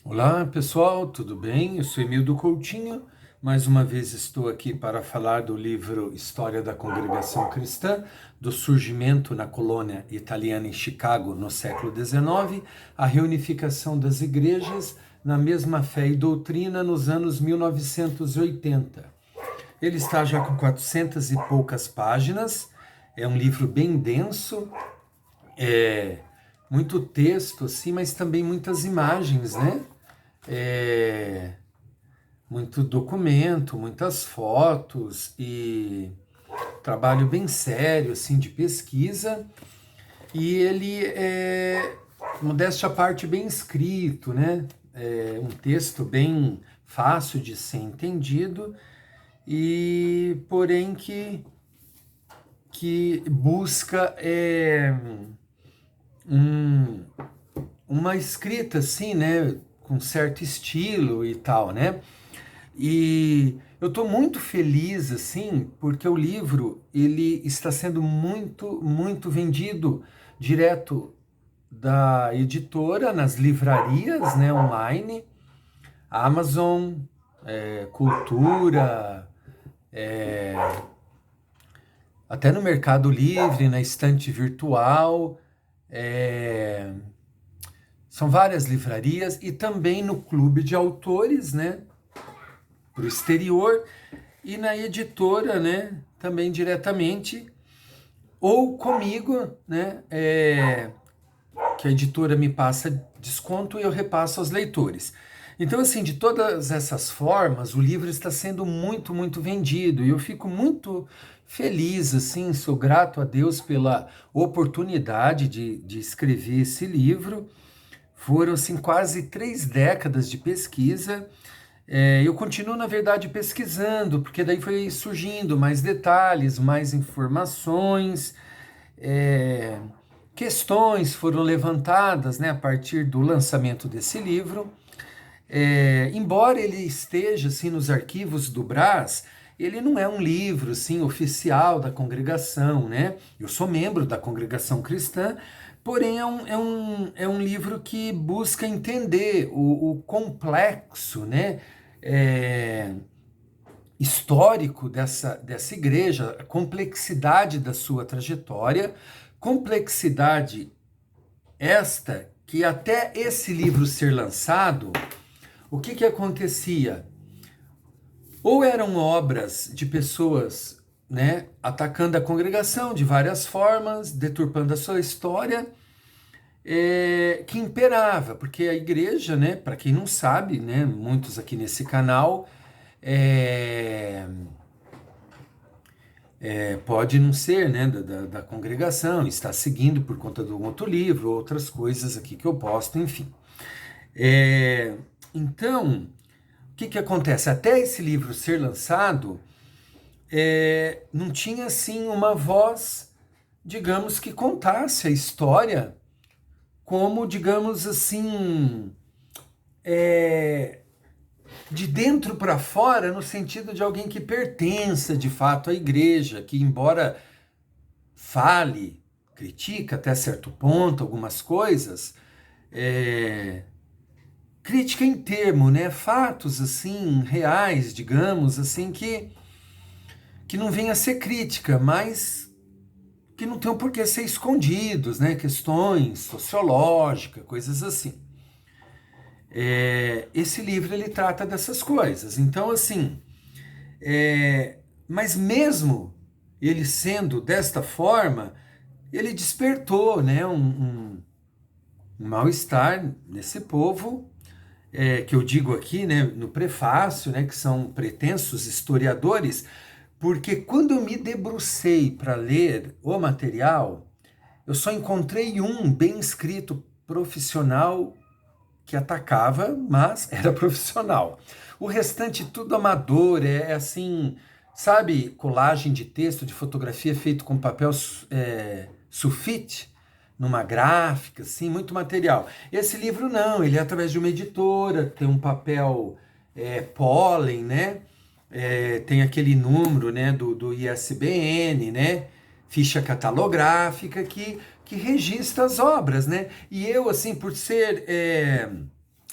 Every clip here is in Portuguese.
Olá pessoal, tudo bem? Eu sou Emildo Coutinho. Mais uma vez estou aqui para falar do livro História da Congregação Cristã, do surgimento na colônia italiana em Chicago no século XIX, a reunificação das igrejas na mesma fé e doutrina nos anos 1980. Ele está já com 400 e poucas páginas, é um livro bem denso, muito texto assim, mas também muitas imagens, né? É, muito documento, muitas fotos e trabalho bem sério assim de pesquisa. E ele é, modéstia à parte, bem escrito, né? É um texto bem fácil de ser entendido e porém que busca um, uma escrita assim, né, com certo estilo e tal, né? E eu estou muito feliz assim, porque o livro ele está sendo muito vendido direto da editora nas livrarias, né, online, Amazon, Cultura, até no Mercado Livre, na estante virtual. é, São várias livrarias e também no clube de autores, né, para o exterior e na editora, né, também diretamente ou comigo, né, que a editora me passa desconto e eu repasso aos leitores. Então, assim, de todas essas formas, o livro está sendo muito vendido e eu fico muito feliz, assim, sou grato a Deus pela oportunidade de escrever esse livro. Foram, assim, quase 3 décadas de pesquisa. Eu continuo, na verdade, pesquisando, porque daí foi surgindo mais detalhes, mais informações, é, questões foram levantadas, né, a partir do lançamento desse livro. Embora ele esteja assim nos arquivos do Brás, ele não é um livro assim oficial da congregação, né? Eu sou membro da congregação cristã, porém é um livro que busca entender o complexo, né? É, histórico dessa igreja, a complexidade da sua trajetória, complexidade esta que até esse livro ser lançado, o que acontecia? Ou eram obras de pessoas, né, atacando a congregação de várias formas, deturpando a sua história, que imperava, porque a igreja, né, para quem não sabe, né, muitos aqui nesse canal, é, pode não ser, né, da congregação, está seguindo por conta de um outro livro, outras coisas aqui que eu posto, enfim. É, então, o que acontece? Até esse livro ser lançado, não tinha assim uma voz, digamos, que contasse a história como, digamos assim, de dentro para fora, no sentido de alguém que pertença de fato à igreja, que embora fale, critica até certo ponto algumas coisas, é, crítica em termo, né? Fatos assim reais, digamos assim, que não venha a ser crítica, mas que não tem por que ser escondidos, né? Questões sociológicas, coisas assim. Esse livro ele trata dessas coisas. Então, assim, mas mesmo ele sendo desta forma, ele despertou, né, um mal-estar nesse povo, que eu digo aqui, né, no prefácio, né, que são pretensos historiadores, porque quando eu me debrucei para ler o material, eu só encontrei um bem escrito profissional que atacava, mas era profissional. O restante tudo amador, é assim, sabe, colagem de texto, de fotografia feito com papel sulfite, numa gráfica, assim, muito material. Esse livro não, ele é através de uma editora, tem um papel pólen, né? Tem aquele número, né, do ISBN, né? Ficha catalográfica que registra as obras, né? E eu, assim, por ser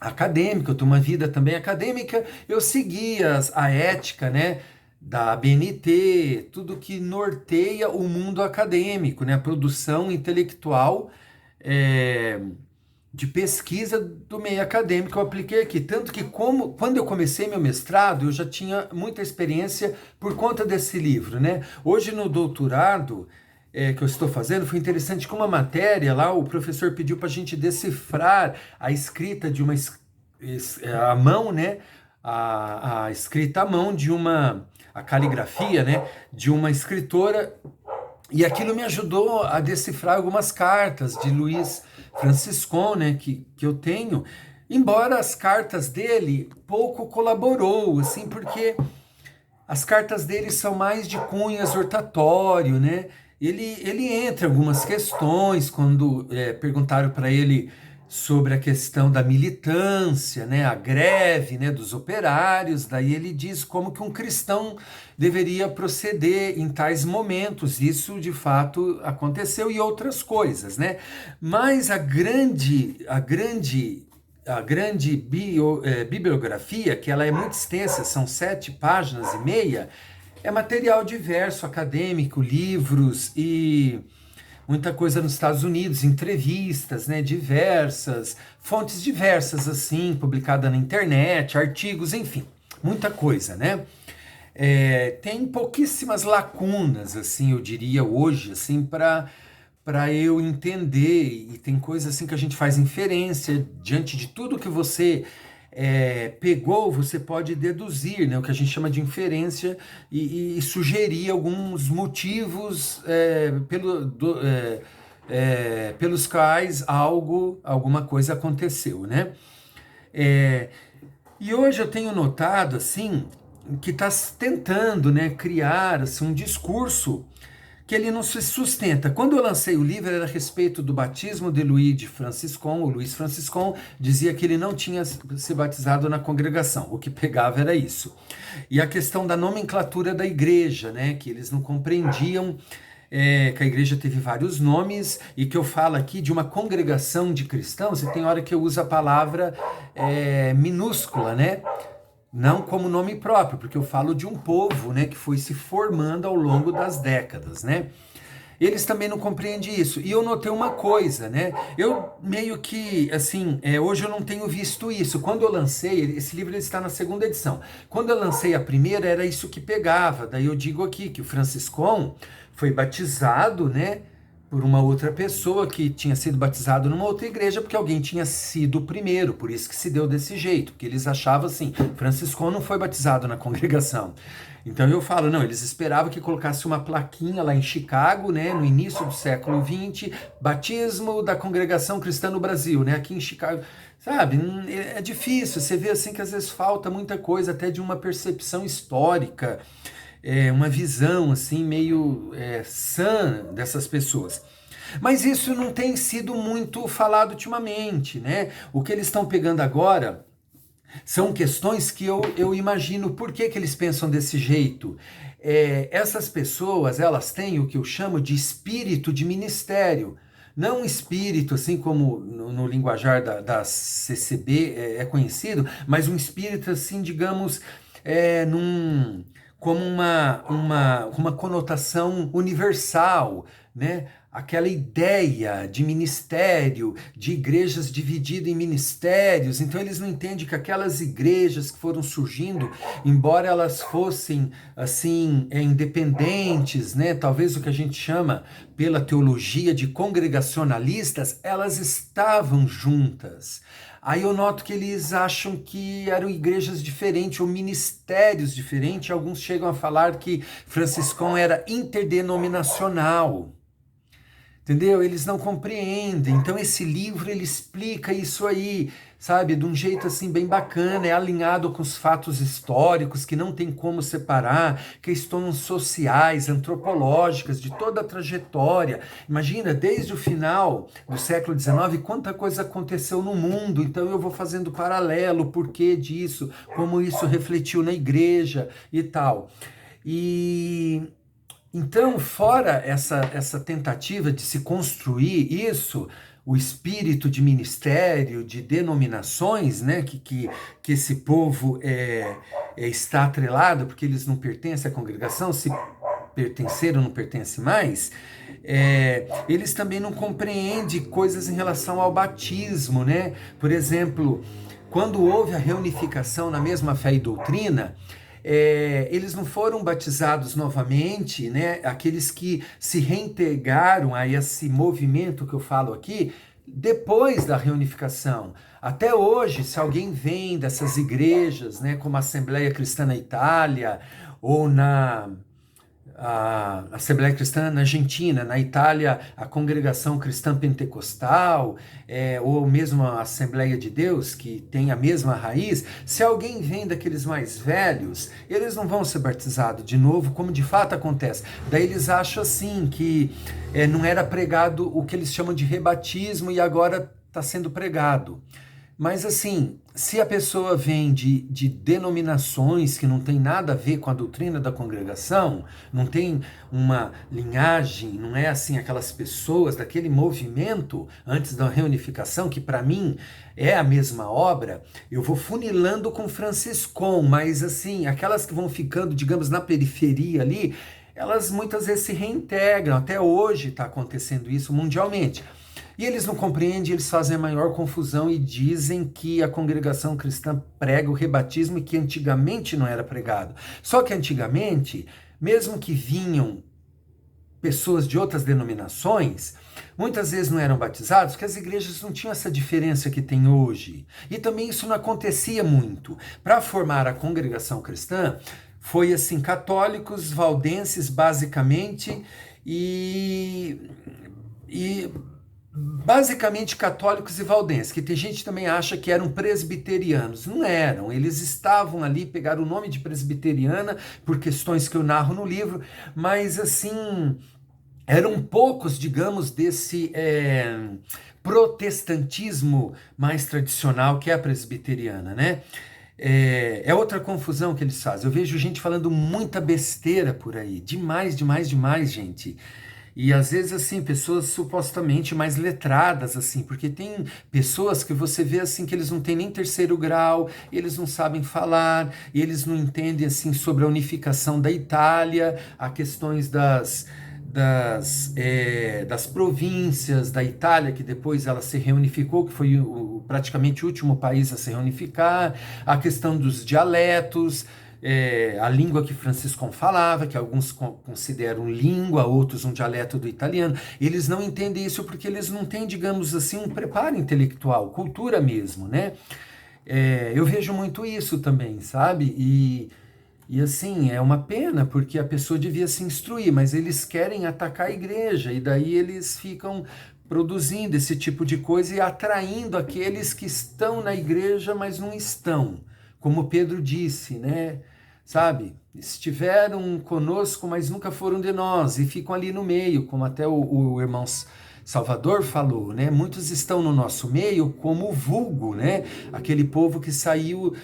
acadêmica, eu tenho uma vida também acadêmica, eu segui a ética, né, da BNT, tudo que norteia o mundo acadêmico, né, a produção intelectual é, de pesquisa do meio acadêmico eu apliquei aqui. Tanto que quando eu comecei meu mestrado, eu já tinha muita experiência por conta desse livro, né? Hoje no doutorado que eu estou fazendo, foi interessante que uma matéria lá, o professor pediu para a gente decifrar a escrita de a mão, né? A escrita à mão de a caligrafia, né? De uma escritora, e aquilo me ajudou a decifrar algumas cartas de Luiz Franciscon, né, que eu tenho, embora as cartas dele pouco colaborou, assim, porque as cartas dele são mais de cunho exortatório, né? Ele entra em algumas questões quando perguntaram para ele sobre a questão da militância, né, a greve, né, dos operários. Daí ele diz como que um cristão deveria proceder em tais momentos. Isso de fato aconteceu e outras coisas, né? Mas a grande bibliografia, que ela é muito extensa, são 7 páginas e meia, é material diverso, acadêmico, livros e muita coisa nos Estados Unidos, entrevistas, né, diversas, fontes diversas, assim, publicada na internet, artigos, enfim, muita coisa, né? Tem pouquíssimas lacunas, assim, eu diria hoje, assim, para eu entender, e tem coisas assim que a gente faz inferência diante de tudo que você pegou, você pode deduzir, né, o que a gente chama de inferência e sugerir alguns motivos pelos quais alguma coisa aconteceu, né? E hoje eu tenho notado assim que está tentando, né, criar assim, um discurso que ele não se sustenta. Quando eu lancei o livro, era a respeito do batismo de Luís Franciscon. O Luís Franciscon dizia que ele não tinha se batizado na congregação. O que pegava era isso. E a questão da nomenclatura da igreja, né? Que eles não compreendiam que a igreja teve vários nomes e que eu falo aqui de uma congregação de cristãos, e tem hora que eu uso a palavra minúscula, né? Não como nome próprio, porque eu falo de um povo, né, que foi se formando ao longo das décadas, né? Eles também não compreendem isso. E eu notei uma coisa, né? Eu meio que, assim, hoje eu não tenho visto isso. Quando eu lancei, esse livro ele está na segunda edição. Quando eu lancei a primeira, era isso que pegava. Daí eu digo aqui que o Franciscon foi batizado, né, por uma outra pessoa que tinha sido batizado numa outra igreja, porque alguém tinha sido o primeiro, por isso que se deu desse jeito, porque eles achavam assim, Franciscon não foi batizado na congregação. Então eu falo, não, eles esperavam que colocasse uma plaquinha lá em Chicago, né, no início do século XX, batismo da congregação cristã no Brasil, né, aqui em Chicago, sabe, é difícil, você vê assim que às vezes falta muita coisa, até de uma percepção histórica, uma visão assim meio sã dessas pessoas. Mas isso não tem sido muito falado ultimamente, né? O que eles estão pegando agora são questões que eu imagino por que eles pensam desse jeito. Essas pessoas, elas têm o que eu chamo de espírito de ministério. Não um espírito, assim como no linguajar da CCB é conhecido, mas um espírito, assim, digamos, como uma conotação universal, né? Aquela ideia de ministério, de igrejas divididas em ministérios. Então eles não entendem que aquelas igrejas que foram surgindo, embora elas fossem assim independentes, né? Talvez o que a gente chama pela teologia de congregacionalistas, elas estavam juntas. Aí eu noto que eles acham que eram igrejas diferentes ou ministérios diferentes. Alguns chegam a falar que Franciscão era interdenominacional. Entendeu? Eles não compreendem. Então esse livro ele explica isso aí, sabe, de um jeito assim bem bacana, é alinhado com os fatos históricos que não tem como separar, questões sociais, antropológicas de toda a trajetória. Imagina, desde o final do século XIX, quanta coisa aconteceu no mundo. Então eu vou fazendo paralelo, o porquê disso, como isso refletiu na igreja e tal. Então, fora essa tentativa de se construir isso, o espírito de ministério, de denominações, né, que esse povo está atrelado, porque eles não pertencem à congregação, se pertenceram, não pertencem mais, eles também não compreendem coisas em relação ao batismo, né? Por exemplo, quando houve a reunificação na mesma fé e doutrina, eles não foram batizados novamente, né? Aqueles que se reintegraram a esse movimento que eu falo aqui, depois da reunificação. Até hoje, se alguém vem dessas igrejas, né, como a Assembleia Cristã na Itália, ou a Assembleia Cristã na Argentina, na Itália, a Congregação Cristã Pentecostal, ou mesmo a Assembleia de Deus, que tem a mesma raiz, se alguém vem daqueles mais velhos, eles não vão ser batizados de novo, como de fato acontece. Daí eles acham assim, que não era pregado o que eles chamam de rebatismo e agora está sendo pregado. Mas assim, se a pessoa vem de denominações que não tem nada a ver com a doutrina da congregação, não tem uma linhagem, não é assim aquelas pessoas daquele movimento antes da reunificação, que para mim é a mesma obra, eu vou funilando com Franciscon, mas assim, aquelas que vão ficando, digamos, na periferia ali, elas muitas vezes se reintegram, até hoje está acontecendo isso mundialmente. E eles não compreendem, eles fazem a maior confusão e dizem que a congregação cristã prega o rebatismo e que antigamente não era pregado. Só que antigamente, mesmo que vinham pessoas de outras denominações, muitas vezes não eram batizados, porque as igrejas não tinham essa diferença que tem hoje. E também isso não acontecia muito. Para formar a congregação cristã, foi assim, católicos, valdenses, basicamente, basicamente católicos e valdenses, que tem gente que também acha que eram presbiterianos. Não eram, eles estavam ali, pegaram o nome de presbiteriana por questões que eu narro no livro, mas assim, eram poucos, digamos, desse protestantismo mais tradicional que é a presbiteriana, né? É outra confusão que eles fazem. Eu vejo gente falando muita besteira por aí, demais, demais, demais, gente. E às vezes, assim, pessoas supostamente mais letradas, assim, porque tem pessoas que você vê, assim, que eles não têm nem terceiro grau, eles não sabem falar, eles não entendem, assim, sobre a unificação da Itália, a questões das províncias da Itália, que depois ela se reunificou, que foi praticamente o último país a se reunificar, a questão dos dialetos, a língua que Franciscon falava, que alguns consideram língua, outros um dialeto do italiano. Eles não entendem isso porque eles não têm, digamos assim, um preparo intelectual, cultura mesmo, né? Eu vejo muito isso também, sabe? E assim, é uma pena, porque a pessoa devia se instruir, mas eles querem atacar a igreja, e daí eles ficam produzindo esse tipo de coisa e atraindo aqueles que estão na igreja, mas não estão. Como Pedro disse, né? Sabe? Estiveram conosco, mas nunca foram de nós, e ficam ali no meio, como até o irmão Salvador falou, né? Muitos estão no nosso meio como o vulgo, né? Aquele povo que saiu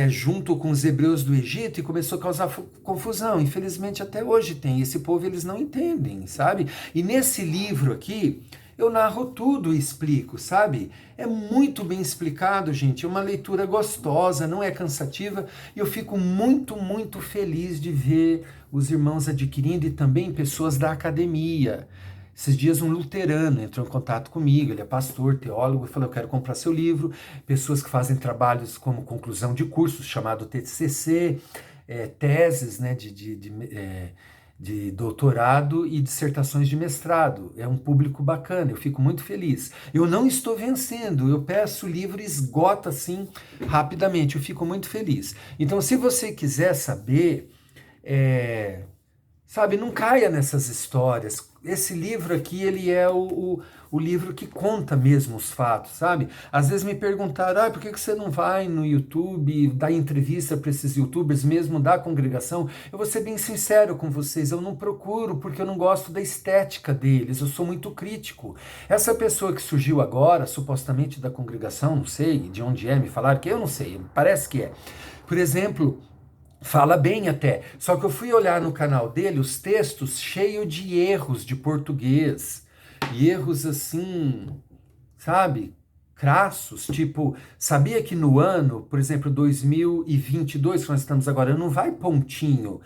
junto com os hebreus do Egito e começou a causar confusão. Infelizmente até hoje tem. Esse povo eles não entendem, sabe? E nesse livro aqui, eu narro tudo e explico, sabe? É muito bem explicado, gente. É uma leitura gostosa, não é cansativa. E eu fico muito, muito feliz de ver os irmãos adquirindo e também pessoas da academia. Esses dias um luterano entrou em contato comigo, ele é pastor, teólogo, e falou, eu quero comprar seu livro. Pessoas que fazem trabalhos como conclusão de cursos, chamado TCC, teses, né, de doutorado e dissertações de mestrado. É um público bacana, eu fico muito feliz. Eu não estou vencendo, eu peço o livro e esgota assim rapidamente, eu fico muito feliz. Então, se você quiser saber, sabe, não caia nessas histórias. Esse livro aqui, ele é o livro que conta mesmo os fatos, sabe? Às vezes me perguntaram, por que você não vai no YouTube dar entrevista para esses youtubers mesmo da congregação? Eu vou ser bem sincero com vocês, eu não procuro porque eu não gosto da estética deles, eu sou muito crítico. Essa pessoa que surgiu agora, supostamente da congregação, não sei de onde é, me falaram que eu não sei, parece que é. Por exemplo, fala bem até, só que eu fui olhar no canal dele os textos cheios de erros de português, e erros assim, sabe? Crassos, tipo, sabia que no ano, por exemplo, 2022, que nós estamos agora, não vai pontinho,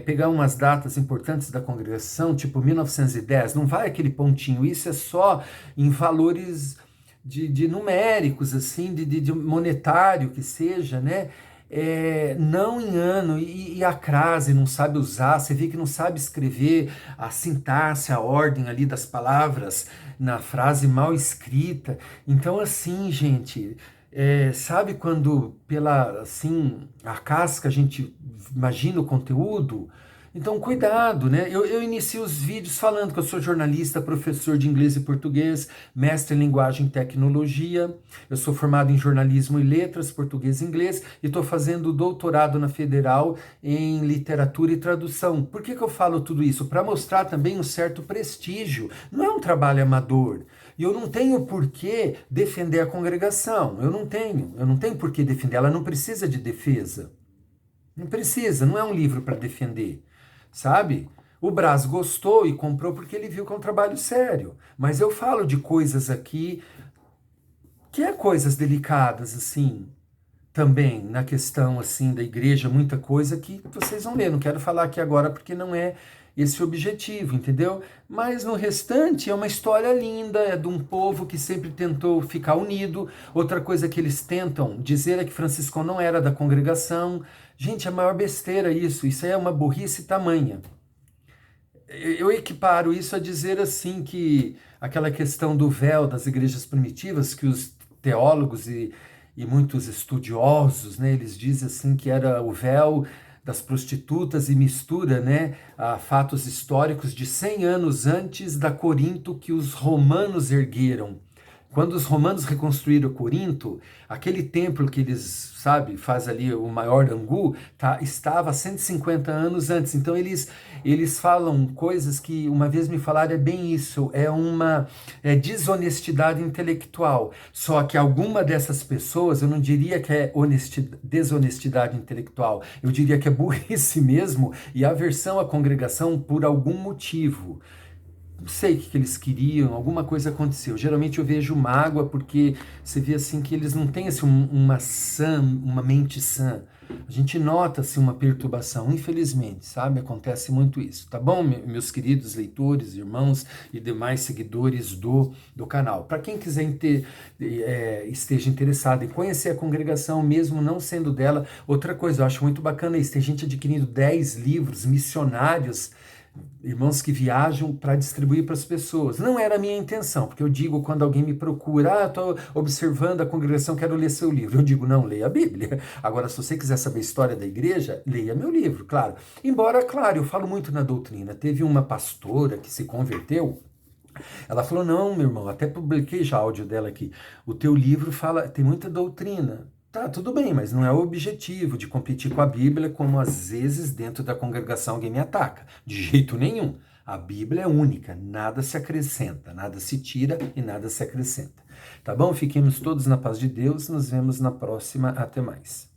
pegar umas datas importantes da congregação, tipo 1910, não vai aquele pontinho, isso é só em valores de numéricos, assim, de monetário que seja, né? Não em ano, e a crase não sabe usar, você vê que não sabe escrever a sintaxe, a ordem ali das palavras na frase mal escrita. Então, assim, gente, sabe quando pela, assim, a casca a gente imagina o conteúdo? Então, cuidado, né? Eu inicio os vídeos falando que eu sou jornalista, professor de inglês e português, mestre em linguagem e tecnologia, eu sou formado em jornalismo e letras, português e inglês, e estou fazendo doutorado na Federal em literatura e tradução. Por que eu falo tudo isso? Para mostrar também um certo prestígio. Não é um trabalho amador. E eu não tenho por que defender a congregação. Eu não tenho por que defender. Ela não precisa de defesa. Não precisa, não é um livro para defender, sabe? O Brás gostou e comprou porque ele viu que é um trabalho sério. Mas eu falo de coisas aqui que é coisas delicadas, assim, também na questão, assim, da igreja, muita coisa que vocês vão ler. Não quero falar aqui agora porque não é esse o objetivo, entendeu? Mas no restante é uma história linda, é de um povo que sempre tentou ficar unido. Outra coisa que eles tentam dizer é que Francisco não era da congregação. Gente, é a maior besteira isso. Isso é uma burrice tamanha. Eu equiparo isso a dizer assim que aquela questão do véu das igrejas primitivas, que os teólogos e muitos estudiosos, né, eles dizem assim que era o véu das prostitutas e mistura, né, a fatos históricos de 100 anos antes da Corinto que os romanos ergueram. Quando os romanos reconstruíram Corinto, aquele templo que eles, sabe, faz ali o maior angu, estava 150 anos antes. Então eles falam coisas que uma vez me falaram, é bem isso, é uma desonestidade intelectual. Só que alguma dessas pessoas, eu não diria que é desonestidade intelectual, eu diria que é burrice mesmo e aversão à congregação por algum motivo. Não sei o que eles queriam, alguma coisa aconteceu. Geralmente eu vejo mágoa porque você vê assim que eles não têm assim, uma mente sã. A gente nota assim, uma perturbação, infelizmente, sabe? Acontece muito isso, tá bom, meus queridos leitores, irmãos e demais seguidores do canal. Para quem quiser esteja interessado em conhecer a congregação, mesmo não sendo dela, outra coisa, eu acho muito bacana isso, tem gente adquirindo 10 livros missionários, irmãos que viajam para distribuir para as pessoas. Não era a minha intenção, porque eu digo quando alguém me procura, estou observando a congregação, quero ler seu livro. Eu digo, não, leia a Bíblia. Agora, se você quiser saber a história da igreja, leia meu livro, claro. Embora, claro, eu falo muito na doutrina. Teve uma pastora que se converteu, ela falou, não, meu irmão, até publiquei já áudio dela aqui, o teu livro fala, tem muita doutrina. Tá, tudo bem, mas não é o objetivo de competir com a Bíblia, como às vezes dentro da congregação alguém me ataca. De jeito nenhum. A Bíblia é única, nada se acrescenta, nada se tira e nada se acrescenta. Tá bom? Fiquemos todos na paz de Deus, nos vemos na próxima. Até mais.